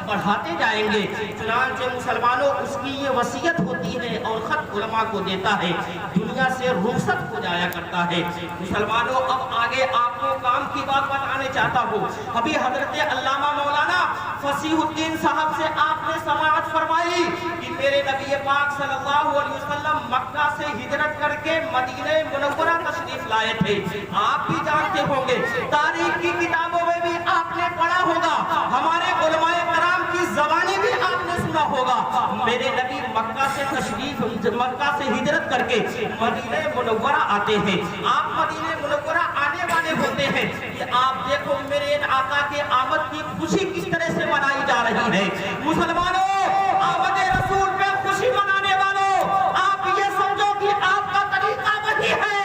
बढ़ाते जाएंगे। चुनांचे मुसलमानों उसकी ये वसीयत होती है और खत उलमा को देता है, दुनिया से रुखसत हो जाया करता है। मुसलमानों अब आगे आपको काम की बात बताने चाहता हूँ। अभी हजरत अल्लामा मौलाना फसीहुद्दीन साहब से आपने समाअत फरमाई कि मेरे नबी पाक सल्लल्लाहु अलैहि वसल्लम मक्का से हिजरत करके मदीने मुनव्वरा तशरीफ लाए थे। आप भी जानते होंगे, तारीख की किताबों में भी आपने पढ़ा होगा, हमारे उलमाए कराम की ज़बानी भी आपने सुना होगा। मेरे नबी मक्का से हिजरत करके मदीने मुनव्वरा आते हैं। आप मदीने मुनव्वरा आने वाले होते हैं कि आप देखो मेरे आका के आमद की खुशी किस तरह से मनाई जा रही है। मुसलमानों, आमद रसूल पे खुशी मनाने वालों, आप ये समझो कि आपका तरीका वही है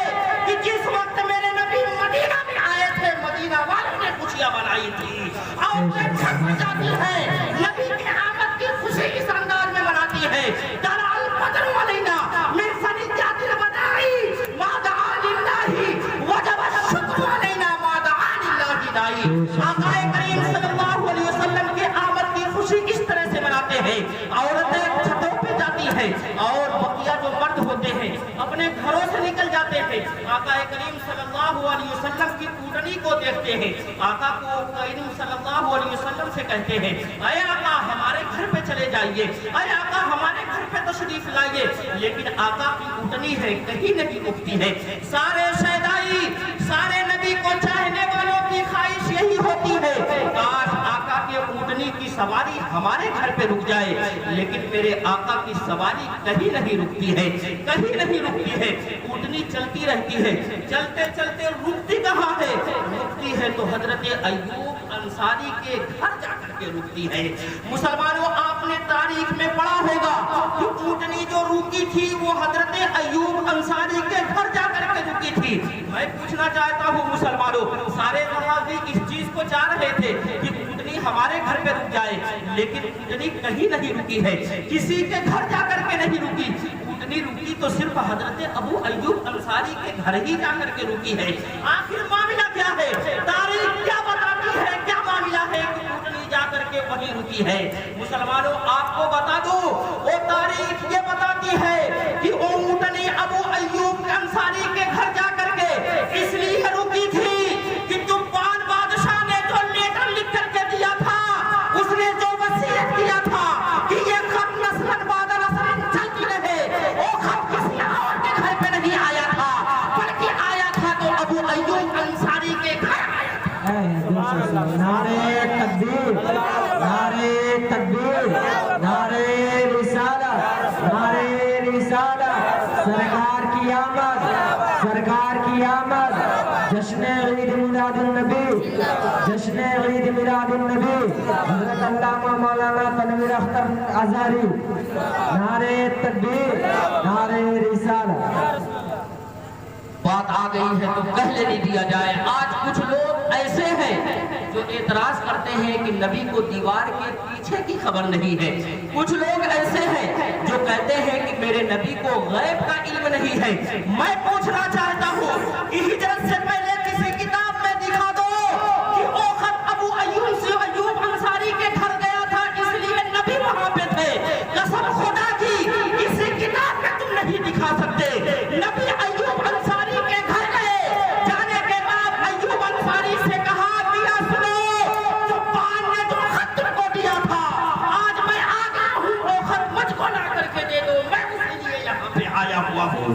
कि जिस वक्त मेरे नबी मदीना में आए थे, मदीना वालों ने खुशियां मनाई थी। और छत जाती है, नबी के आमद की खुशी इस अंदाज में मनाती है। दलाल बदर अलैना मिन सनियातिल बदाई मादा लिल्लाही वजब शुक्र अलैना मादा लिल्लाही दाई। आका करीम सल्लल्लाहु अलैहि वसल्लम के आमद की खुशी इस तरह से मनाते हैं। औरतें छतों पे जाती हैं और बकिया जो मर्द होते हैं अपने घरों से निकल जाते हैं। आका करीम सल्लल्लाहु अलैहि वसल्लम की कूटनी को देखते हैं। आका को करीम सल्लल्लाहु अलैहि वसल्लम से कहते हैं, अय आका हमारे घर पे चले जाइए, अय आका हमारे घर पे तशरीफ लाइए। लेकिन आका की कूटनी है कहीं नहीं रुकती है। सारे शहदाई, सारे नबी को चाहने वालों की ख्वाहिश यही होती है, काश आका के ऊँटनी की सवारी हमारे घर पे रुक जाए। लेकिन मेरे आका की सवारी कहीं नहीं रुकती है, कहीं नहीं रुकती है। ऊँटनी चलती रहती है, चलते चलते रुकती कहाँ है? रुकती है तो हजरत अय्यूब अंसारी के घर जाकर के रुकती है। मुसलमानों, आपने तारीख में पढ़ा होगा कि ऊँटनी जो रुकी थी वो हजरत अय्यूब अंसारी के घर जाकर के रुकी थी। मैं पूछना चाहता हूँ मुसलमानों, सारे सहाबी इस चीज को चाह रहे थे कि ऊँटनी हमारे घर पे रुक जाए, लेकिन ऊँटनी कहीं नहीं रुकी है, किसी के घर जाकर के नहीं रुकी। ऊँटनी रुकी तो सिर्फ हजरत अबू अय्यूब अंसारी के घर ही जाकर के रुकी है। आखिर मामला क्या है? तारीख क्या बताती है? क्या मामला है कि ऊँटनी जाकर के वहीं रुकी है? मुसलमानों, आपको बता दो, वो तारीख ये बताती है कि वो ऊँटनी अबू अय्यूब अंसारी के घर जाकर के इसलिए रुकी थी कि तुफान बादशाह ने जो लेटर लिख करके दिया था, उसने जो वसीयत किया था कि ये खत नस्लन बाद नस्लन चलती रहे, वो खत किसी और के घर पे नहीं आया था, बल्कि आया था तो अबू अय्यूब अंसारी के घर आया था। नारे तकबीर, नारे तकबीर, नारे रिसालत, नारे रिसालत। सरकार की आमद, सरकार की आमद। जश्न ईद मिलादुन नबी, जश्न ईद मिलादुन नबी। हज़रत अल्लामा मौलाना तनवीर अख्तर अज़हरी। नारे तकबीर, नारे रिसालत। बात आ गई है तो कह लेने दिया जाए। आज कुछ लोग ऐसे हैं जो एतराज करते हैं कि नबी को दीवार के पीछे की खबर नहीं है। कुछ लोग ऐसे हैं जो कहते हैं कि मेरे नबी को गैब का इल्म नहीं है। मैं पूछना चाहता हूँ कि हिजरत से पहले किसी किताब में दिखा दो कि वो खत अबू अय्यूब अंसारी के घर गया था इसलिए नबी वहां पे थे। कसम खुदा की किसी किताब में तुम नहीं दिखा सकते। नबी अय्यूब अंसारी के घर गए, जाने के बाद अय्यूब अंसारी से कहा दिया सुनो, तुफान ने जो खत तुमको दिया था, आज मैं आ गया हूँ, वो खत मुझको ला करके दे दो, मैं इसलिए यहाँ पे आया हुआ हूँ।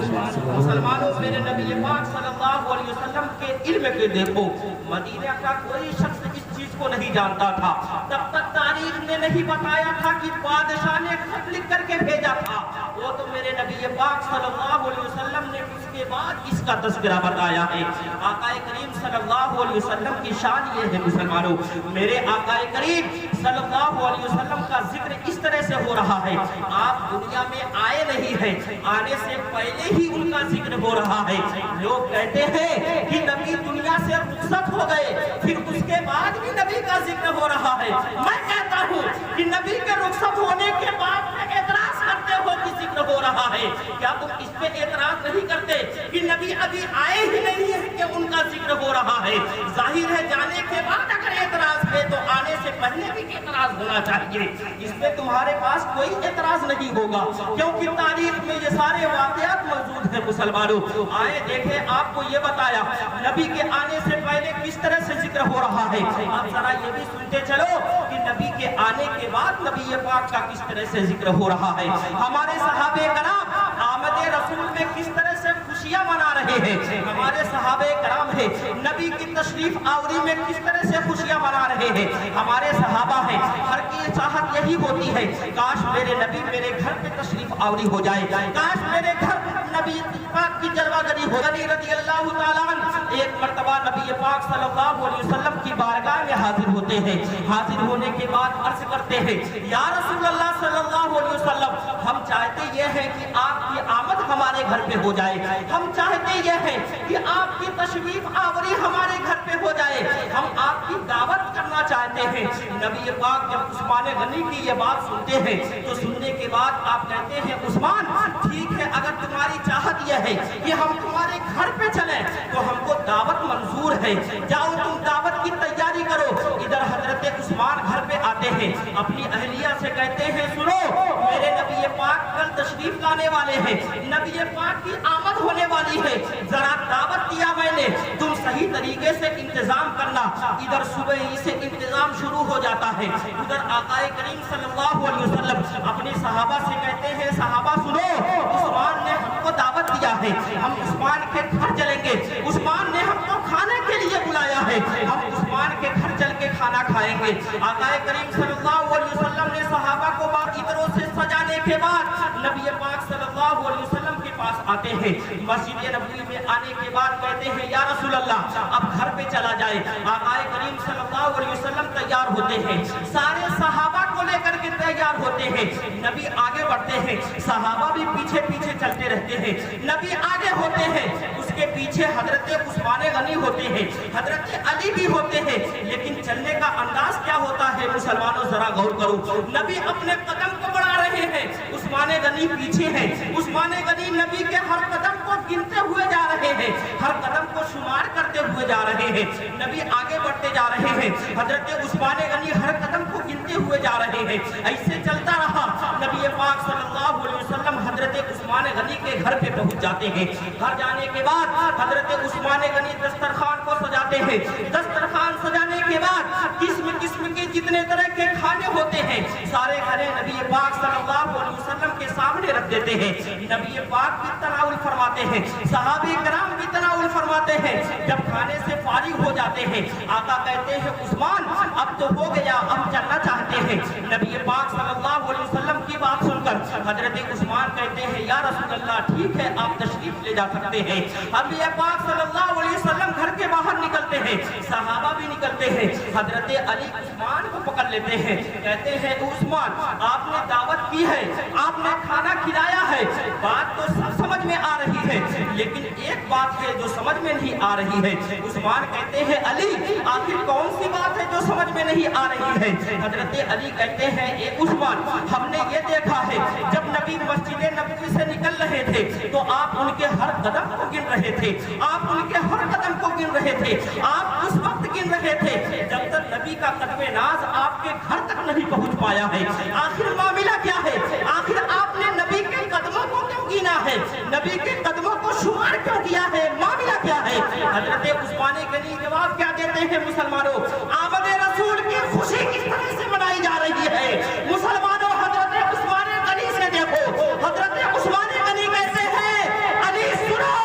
मुसलमानों, मेरे नबी पाक सल्लल्लाहु अलैहि वसल्लम के इल्म के देखो, मदीना का कोई शख्स इस चीज को नहीं जानता था। तब तक तारीख ने नहीं बताया था कि बादशाह ने खत लिख करके भेजा था। वो तो मेरे नबी पाक सल्लल्लाहु अलैहि वसल्लम ने उसके बाद इसका तज़किरा बताया है। आका करीम सल्लल्लाहु अलैहि वसल्लम की शान ये है मुसलमानों, मेरे आका करीम सल्लल्लाहु अलैहि वसल्लम का जिक्र इस तरह से हो रहा है। आप दुनिया में आए नहीं हैं, आने से पहले ही उनका जिक्र हो रहा है। लोग कहते हैं कि नबी दुनिया से रुखसत हो गए, फिर उसके बाद भी नबी का जिक्र हो रहा है। मैं कहता हूँ कि नबी के रुखसत होने के बाद एतराज करते हो कि जिक्र हो रहा है, क्या तुम इस पे एतराज नहीं करते कि नबी अभी आए ही नहीं है कि उनका ذکر ہو رہا ہے، ظاہر ہے جانے کے بعد اگر اعتراض ہے تو آنے سے پہلے بھی اعتراض ہونا چاہیے، اس میں تمہارے پاس کوئی اعتراض نہیں ہوگا کیونکہ تاریخ میں یہ سارے واقعات موجود ہیں مسلمانوں۔ آئے دیکھیں، آپ کو یہ بتایا نبی کے آنے سے پہلے کس طرح سے ذکر ہو رہا ہے، آپ ذرا یہ بھی سنتے چلو کہ نبی کے آنے کے بعد نبی پاک کا کس طرح سے ذکر ہو رہا ہے۔ ہمارے صحابہ کرام آمد رسول میں کس طرح سے خوشیاں منا رہے ہیں، ہمارے صحابہ کرام ہیں نبی کی تشریف آوری میں کس طرح سے خوشیاں منا رہے ہیں، ہمارے صحابہ ہیں ہر کی چاہت یہی ہوتی ہے کاش میرے نبی میرے گھر پہ تشریف آوری ہو جائے، کاش میرے گھر نبی پاک کی جلوہ گری ہو۔ علی رضی اللہ تعالیٰ عنہ ایک مرتبہ نبی پاک صلی اللہ علیہ وسلم کی بارگاہ میں حاضر ہوتے ہیں، حاضر ہونے کے بعد عرض کرتے ہیں یا رسول اللہ صلی اللہ علیہ وسلم، ہم چاہتے یہ ہیں کہ آپ کی آمد ہمارے گھر پہ ہو جائے، ہم چاہتے یہ ہیں کہ آپ کی تشریف آوری ہمارے گھر پہ ہو جائے، ہم آپ کی دعوت کرنا چاہتے ہیں۔ نبی پاک جب عثمان غنی کی یہ بات سنتے ہیں تو سننے کے بعد آپ کہتے ہیں عثمان ٹھیک ہے، اگر تمہاری چاہت یہ ہے کہ ہم تمہارے گھر پہ چلیں تو ہم کو دعوت منظور ہے، جاؤ تم دعوت کی تیاری کرو۔ ادھر حضرت عثمان گھر پہ آتے ہیں، اپنی اہلیہ سے کہتے ہیں سنو میرے نبی پاک کل تشریف لانے والے ہیں، نبی پاک کی آمد ہونے والی ہے، ذرا دعوت دیا میں نے، تم صحیح طریقے سے انتظام کرنا۔ ادھر صبح ہی سے انتظام شروع ہو جاتا ہے، ادھر آقا کریم صلی اللہ علیہ وسلم اپنے صحابہ سے کہتے ہیں صحابہ سنو عثمان نے ہم کو دعوت دیا ہے، ہم عثمان کے گھر چلیں گے، عثمان نے ہم کو کھانے کے لیے بلایا ہے، ہم عثمان کے گھر چل کے کھانا کھائیں گے۔ آقا کریم صلی اللہ علیہ وسلم نے صحابہ کو عطروں سے سجانے کے بعد نبی پاک صلی اللہ علیہ وسلم کے پاس آتے ہیں، مسجد نبوی میں آنے کے بعد کہتے ہیں یا رسول اللہ اب گھر پہ چلا جائے۔ آقا کریم صلی اللہ علیہ وسلم تیار ہوتے ہیں، سارے صحابہ کو لے کر کے تیار ہوتے ہیں، نبی آگے بڑھتے ہیں، صحابہ بھی پیچھے پیچھے چلتے رہتے ہیں، نبی آگے ہوتے ہیں، اس کے پیچھے حضرت عثمان غنی ہوتے ہیں، حضرت علی بھی ہوتے ہیں، لیکن چلنے کا انداز کیا ہوتا ہے مسلمانوں ذرا غور کرو، نبی اپنے قدم کو بڑھا رہے ہیں، عثمان غنی پیچھے ہیں، عثمان غنی نبی کے ہر قدم کو گنتے ہوئے جا رہے ہیں، ہر قدم کو شمار کرتے ہوئے جا رہے ہیں، نبی آگے بڑھتے جا رہے ہیں، حضرت عثمان غنی ہر قدم کو گنتے ہوئے جا رہے ہیں، ایسے چلتا رہا۔ نبی پاک صلی اللہ علیہ وسلم حضرت عثمان غنی کے گھر پہ پہنچ جاتے ہیں، گھر جانے کے بعد حضرت عثمان غنی دسترخوان کو سجاتے ہیں، دسترخوان سجانے کے بعد قسم قسم کے جتنے طرح کے کھانے ہوتے ہیں سارے کھانے نبی پاک صلی اللہ علیہ وسلم کے سامنے رکھ دیتے ہیں، نبی پاک بھی تناول فرماتے ہیں، صحابہ کرام بھی تناول فرماتے ہیں۔ جب کھانے سے فارغ ہو جاتے ہیں آقا کہتے ہیں عثمان اب تو ہو گیا، اب چلنا چاہتے ہیں۔ نبی پاک صلی اللہ علیہ وسلم کی بات سن کر حضرت عثمان کہتے ہیں یا رسول اللہ ٹھیک ہے آپ تشریف لے جا سکتے ہیں۔ نبی پاک صلی اللہ علیہ وسلم گھر کے باہر نکلتے ہیں، صحابہ بھی نکلتے ہیں، حضرت علی عثمان کو پکڑ لیتے ہیں، کہتے ہیں عثمان آپ نے دعوت کی ہے، آپ نے کھانا کھلایا ہے، بات تو سب سمجھ میں آ رہی ہے لیکن ایک بات ہے جو سمجھ میں نہیں آ رہی ہے۔ عثمان کہتے ہیں علی آخر کون سی بات ہے جو سمجھ میں نہیں آ رہی ہے؟ حضرت علی کہتے ہیں اے عثمان ہم نے یہ دیکھا ہے جب نبی مسجد نبوی سے نکل رہے تھے تو آپ ان کے ہر قدم کو گن رہے تھے، آپ ان کے ہر قدم کو گن رہے تھے، آپ اس وقت گن رہے تھے جب تک نبی کا قدم ناز آپ کے گھر تک نہیں پہنچ پایا ہے۔ آخر معاملہ کیا ہے؟ آخر آپ نے نبی کے قدموں کو کیوں گنا ہے؟ نبی کے قدموں کو شمار کیوں کیا ہے؟ معاملہ کیا ہے؟ حضرت عثمان غنی جواب کیا دیتے ہیں مسلمانوں؟ آمد رسول کی خوشی کس طرح سے منائی جا رہی ہے مسلمانوں؟ حضرت عثمان غنی سے دیکھو، حضرت عثمان غنی کہتے ہیں علی سنو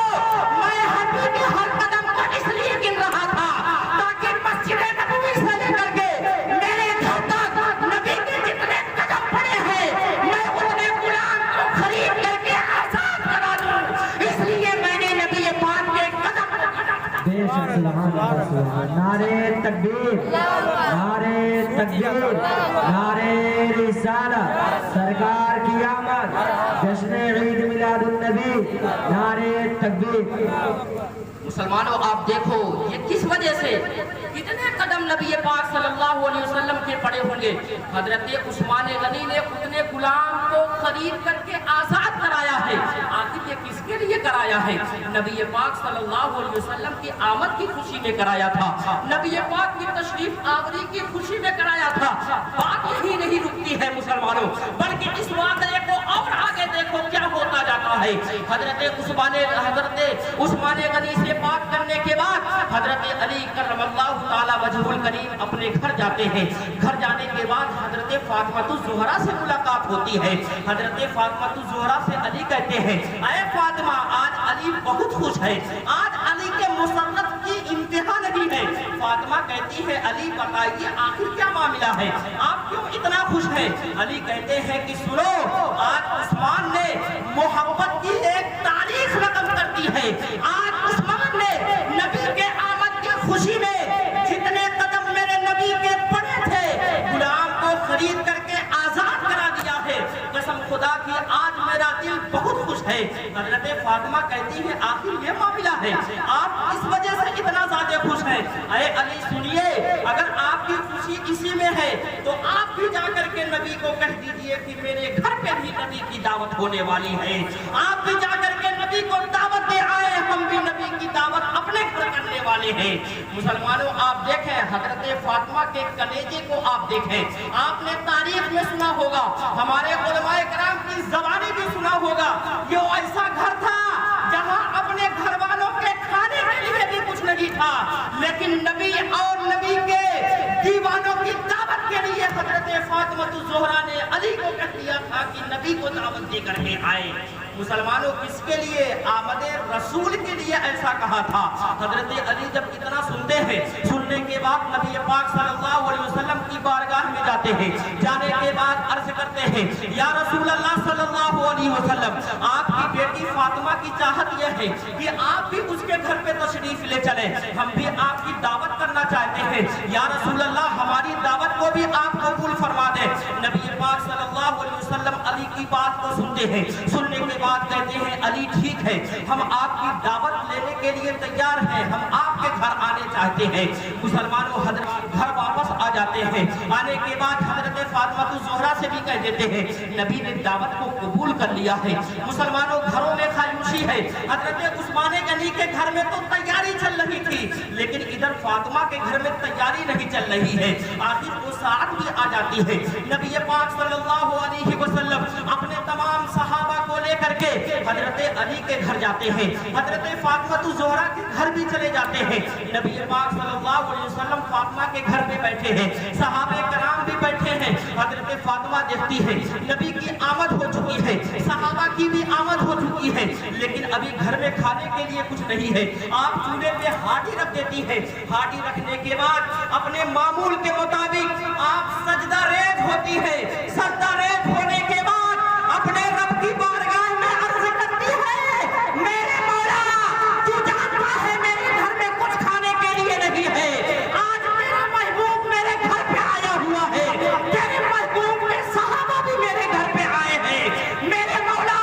میں حبیب کے ہر قدم کو اس لیے گن رہا تھا تاکہ مسجد نبوی سے لے کر کے میرے گھر تک نبی کے جتنے قدم پڑے ہیں میں اتنے غلام کو خرید کر کے آزاد کرا دوں، اس لیے میں نے نبی پاک کے قدم بے شک نعرے تکبیر، نعرے تکبیر، نعرے رسالت، سرکار کی آمد، جشن عید میلاد النبی، نعرے تکبیر۔ मुसलमानों आप देखो ये किस वजह से कितने कदम नबी पाक सल्लल्लाहु अलैहि वसल्लम के पड़े होंगे। हजरत उस्मान गनी ने उतने गुलाम को खरीद करके आजाद कराया है। आखिर ये किसके लिए कराया है? नबी पाक सल्लल्लाहु अलैहि वसल्लम की आमद की खुशी में कराया था, नबी पाक की तशरीफ आवरी की खुशी में कराया था। बात यही नहीं रुकती है मुसलमानों, बल्कि इस वाक़े को और आगे देखो क्या होता जाता है। हजरत उस्मान गनी से बात करने के बाद हजरत अली करमल्लाहु ताला वजहुल करीम अपने घर जाते हैं। घर जाने के बाद हजरत फातिमा ज़ुहरा से मुलाकात होती है। हजरत फातिमा ज़ुहरा से अली कहते हैं, अरे फातिमा आज अली बहुत खुश है, आज अली के मुसन्नत की इंतहा नहीं है। फातिमा कहती है, अली बताइए आखिर क्या मामला है, आप क्यों इतना खुश हैं? अली कहते हैं कि सुनो, आज उस्मान ने मोहब्बत की एक तारीख रकम कर दी है। आज उस्मान ने नबी के आमद की खुशी में जितने कदम मेरे नबी के पड़े थे, गुलाम को खरीद करके आजाद करा दिया है। कसम खुदा की आज मेरा दिल बहुत खुश है। हजरत फातिमा कहती है, आखिर ये मामला है, आप इस वजह से इतना ज्यादा खुश हैं? अरे अली सुनिए, अगर आपकी खुशी इसी में है तो आप भी जाकर के नबी को कह दीजिए कि मेरे घर पे भी नबी की दावत होने वाली है। आप भी जाकर के नबी को दावत दे आए, हम भी नबी की दावत अपने घर करने वाले हैं। मुसलमानों आप देखें, हजरत फातिमा के कलेजे को आप देखें, आपने तारीख में सुना होगा, हमारे उलमाए कराम की ज़बानी भी सुना होगा, ये ऐसा घर था जहां अपने घर वालों के खाने के लिए भी कुछ नहीं था, लेकिन नबी और नबी के दीवानों की दावत के लिए हजरत फातिमा ज़ुहरा ने अली को कह दिया था कि नबी को दावत दे करके आए। मुसलमानों किसके लिए? आमद रसूल के लिए ऐसा कहा था। हजरत अली जब इतना सुनते हैं, सुनने के बाद नबी पाक सल्लल्लाहु अलैहि वसल्लम की बारगाह में जाते हैं। जाने के बाद अर्ज करते हैं, या रसूल अल्लाह सल्लल्लाहु अलैहि वसल्लम, आपकी बेटी फातिमा की चाहत यह है कि आप भी उसके घर पे तशरीफ ले चले, हम भी आपकी दावत करना चाहते हैं। या रसूल अल्लाह, हमारी दावत को भी आप कबूल फरमा दें। नबी पाक सल्लल्लाहु अलैहि वसल्लम अली की बात को सुनते हैं, सुनने के बाद कहते हैं, अली ठीक है, हम आपकी दावत लेने के लिए तैयार हैं, हम आपके घर आने चाहते हैं। मुसलमानों हजरत घर वापस आ जाते हैं। आने के बाद हजरत फातिमा ज़ुहरा से भी कह देते हैं, नबी ने दावत को कबूल कर लिया है। मुसलमानों घरों में खामोशी है। हजरत उस्मान गनी के घर में तो तैयारी चल रही थी, लेकिन इधर फातिमा के घर में तैयारी नहीं चल रही है। आखिर वो साथ भी आ जाती है। नबी पाक सल्लल्लाहु अलैहि वसल्लम अपने तमाम सहाबा को लेकर के हजरत अली के घर जाते हैं। हजरत फातिमा ज़ुहरा के घर भी चले जाते हैं। नबी पाक सल्लल्लाहु अलैहि वसल्लम फातिमा के घर पे बैठे हैं, सहाबे कराम भी बैठे हैं। हजरत फातिमा देखती है नबी की आमद हो चुकी है, सहाबा की भी आमद हो चुकी है, लेकिन अभी घर में खाने के लिए कुछ नहीं है। आप चूल्हे पे हांडी रख देती है। हांडी रखने के बाद अपने मामूल के मुताबिक आप सजदा रेज होती है। सजदा रेज होने के बाद अपने रब की बारगाह में अर्ज करती है, मेरे मौला तू जानता है मेरे घर में कुछ खाने के लिए नहीं है, आज तेरा महबूब मेरे घर पे आया हुआ है, तेरे महबूब के सहाबा भी मेरे घर पे आए हैं, मेरे मौला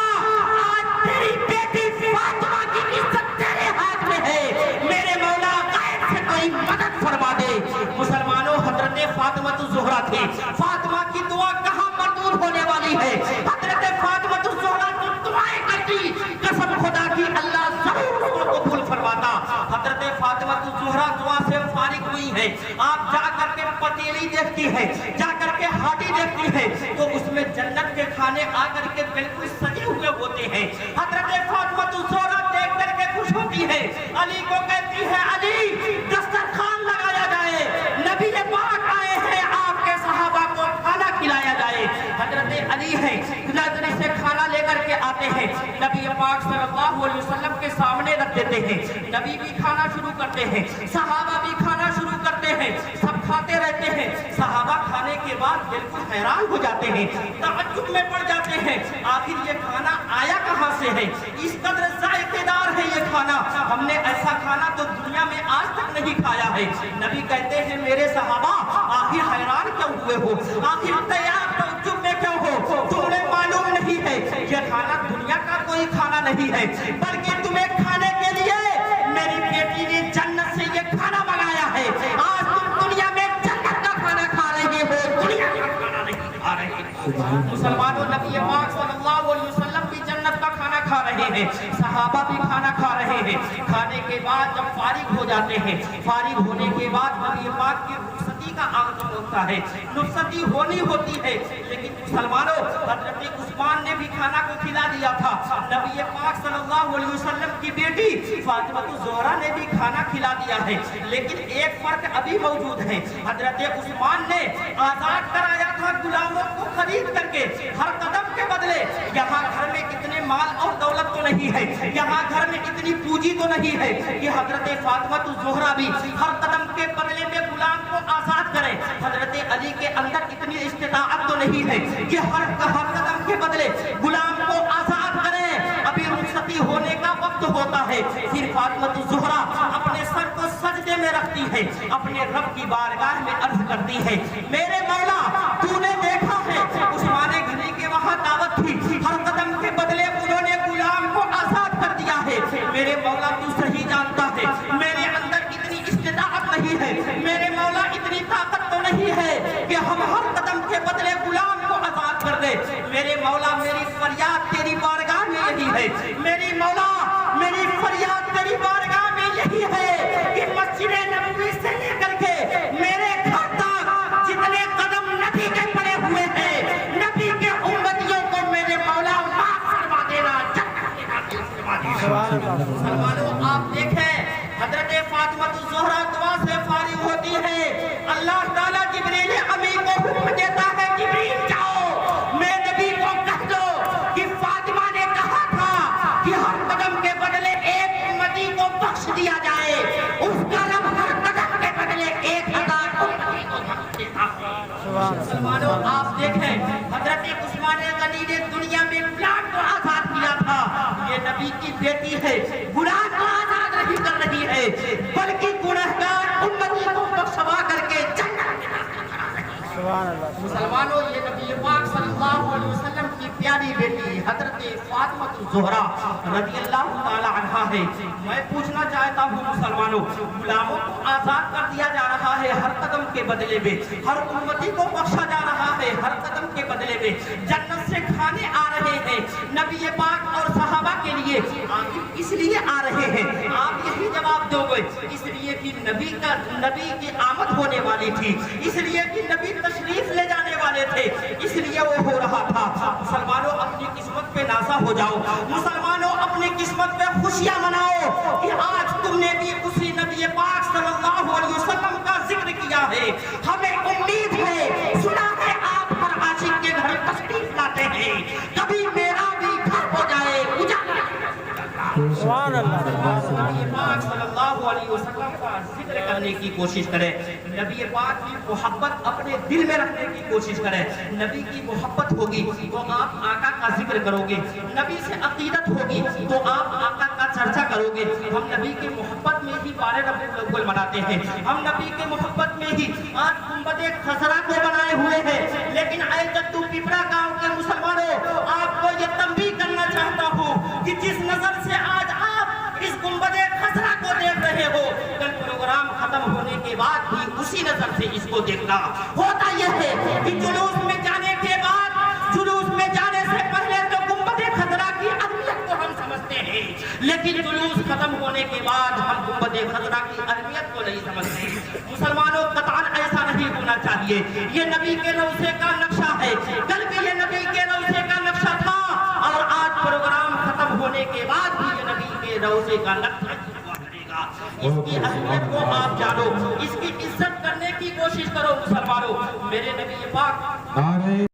आज तेरी बेटी फातिमा की इज्जत तेरे हाथ में है, मेरे मौला गैब से कोई मदद फरमा दे। मुसलमानों हजरत फातिमा ज़ुहरा थी, फातिमा की दुआ कहाँ मरदूद होने वाली है। हजरत फातिमा ज़ुहरा की दुआएं करती, कसम खुदा की अल्लाह जरूर उसको कबूल फरमाता। हजरत फातिमा ज़ुहरा दुआ से फारिग हुई है। आप जा करके पतीली देखती है, जा करके हांडी देखती है, तो उसमें जन्नत के खाने आकर के बिल्कुल सजे हुए होते हैं। हजरत फातिमा ज़ुहरा देख करके खुश होती है, अली को कहती है, अली दस्तरखान लगाया जाए, नबी पाक आए हैं, आपके सहाबा को खाना खिलाया जाए। हजरत अली है नजर से खाना लेकर के आते हैं, नबी पाक सल्लल्लाहु अलैहि वसल्लम के सामने रख देते हैं। नबी भी खाना शुरू करते हैं, सहाबा भी खाना शुरू करते हैं, सब खाते रहते हैं। सहाबा खाने के बाद बिल्कुल हैरान हो जाते हैं, ताज्जुब में पड़ जाते हैं, आखिर ये खाना आया कहाँ से है, इस कदर जायकेदार है ये खाना, हमने ऐसा खाना तो दुनिया में आज तक नहीं खाया है। नबी कहते हैं, मेरे सहाबा आखिर हैरान क्यों हुए हो, आखिर तैयार ताज्जुब में क्यों हो, तुम्हें मालूम नहीं है ये खाना दुनिया का कोई खाना नहीं है, बल्कि तुम्हें खाने के लिए मेरी मुसलमानों, नबी पाक सल्लल्लाहु अलैहि वसल्लम भी जन्नत का खाना खा रहे हैं, सहाबा भी खाना खा रहे हैं। खाने के बाद जब फारिग हो जाते हैं, फारिग होने के बाद नबी पाक की रुखसती का आगमन होता है, रुखसती होनी होती है। लेकिन मुसलमानों, हजरत उस्मान ने भी खाना को खिला दिया था। नबी पाक सल्लल्लाहु अलैहि वसल्लम की बेटी फातिमा ज़ोहरा ने भी खाना खिला दिया है। लेकिन एक फर्क अभी मौजूद है। हजरत उस्मान ने आजाद कराया था गुलामों को खरीद करके, हर कदम के बदले। यहाँ घर में इतने माल और दौलत तो नहीं है, यहाँ घर में इतनी पूंजी तो नहीं है कि हजरत फातिमा ज़ोहरा भी हर कदम के बदले में गुलाम को आजाद करें। हजरत अली के अंदर इतनी इस्तिताअत तो नहीं है कि हर कदम के बदले गुलाम को आजाद करें। अभी रुखसती होने का वक्त होता है, फिर फातिमा ज़ोहरा अपने सर को सजदे में रखती है, अपने रब की बारगाह में अर्ज करती है, मेरे मौला तूने देखा है उस्मान गनी के वहां दावत थी, हर कदम के बदले उन्होंने गुलाम को आजाद कर दिया है। मेरे मौला तू सही जानता है मेरे अंदर इतनी इस्तिताअत नहीं है, मेरे मौला इतनी ताकत तो नहीं है कि हम हर कदम के बदले गुलाम को आजाद कर दे। मेरे मौला मेरी फरियाद तेरी बारगाह में यही है, मेरी मौला मेरी फरियाद तेरी बारगाह में यही है कि मस्जिद नबवी से लेकर के मेरे घर तक जितने कदम नबी के पड़े हुए हैं, नबी के उम्मतियों को मेरे मौला माफ करवा देना। मुसलमानों, आप देखें हजरत फातिमा ज़ोहरा दुआ से फारिग होती है, अल्लाह ताला जिब्रील अमी को हुक्म देता है, जिब्रील जाओ मैं नबी को कह दो कि फातिमा ने कहा था कि हर कदम के बदले एक उम्मती को बख्श दिया जाए, उसका रब हर कदम के बदले 1000 उम्मती को बख्श देता है। मुसलमानों, आप देखें हजरत उस्मान गनी ने दुनिया में गुलाम को आजाद किया था। ये नबी की बेटी है, गुलाम को आजाद नहीं कर रही है, बल्कि गुनहगार उम्मती को बख्शवा करके जन्नत में दाखिल करा रही है। मुसलमानों, ये नबी पाक सल्लल्लाहु अलैहि वसल्लम की प्यारी बेटी हजरत फातिमा ज़ोहरा रज़ियल्लाहु ताला अन्हा है। मैं पूछना चाहता हूँ मुसलमानों, गुलामों को आजाद कर दिया जा रहा है हर कदम के बदले में, हर उम्मती को बख्शा जा रहा है हर कदम के बदले में, जन्नत से खाने आ रहे हैं नबी पाक और सहाबा के लिए, आखिर इसलिए आ रहे हैं? आप यही जवाब दोगे, इसलिए कि नबी की आमद होने वाली थी, इसलिए कि नबी तशरीफ ले जाने वाले थे, इसलिए वो हो रहा था। मुसलमानों, अपनी किस्मत पे नाज़ा हो जाओ, मुसलमानों अपनी किस्मत पे खुशियां मनाओ कि आज तुमने भी उसी नबी पाक सल्लल्लाहु अलैहि वसल्लम का जिक्र किया है। हमें उम्मीद है, सुना है आप हर आशिक के घर तशरीफ लाते हैं, कभी मेरा भी घर हो जाए उजाला। सुभान अल्लाह। नबी पाक सल्लल्लाहु अलैहि वसल्लम का जिक्र करने की कोशिश करें, नबी पाक की मोहब्बत अपने दिल में रखने की कोशिश करें। नबी की मोहब्बत होगी तो आप आका का जिक्र करोगे, नबी से अकीदत होगी तो आप आका का चर्चा करोगे। हम नबी की मोहब्बत में ही बारे रब्बुल अव्वल मनाते हैं, हम नबी की मोहब्बत में ही आज गुंबद खसरा को बनाए हुए हैं। लेकिन ऐ जद्दू पिपरा गांव के मुसलमानों, आपको ये तंबीह करना चाहता हूँ कि जिस नजर से आज आप इस गुंबद खसरा को देख रहे हो, कल प्रोग्राम खत्म होने के बाद भी उसी नजर से इसको देखना। होता यह है कि जुलूस में जाने के बाद, जुलूस में जाने से पहले तो गुंबद खसरा की अहमियत को हम समझते हैं, लेकिन जुलूस खत्म होने के बाद हम गुंबद खसरा की अहमियत को नहीं समझते। मुसलमानों, कतान ऐसा नहीं होना चाहिए। ये नबी के रौज़े का नक्शा है, कल भी ये नबी के रौज़े का नक्शा था और आज प्रोग्राम खत्म होने के बाद भी ये नबी के रौज़े का नक्शा हुआ करेगा। इसकी अहमियत को आप जानो, इसकी इज्जत करने की कोशिश करो मुसलमानों। मेरे नबी पाक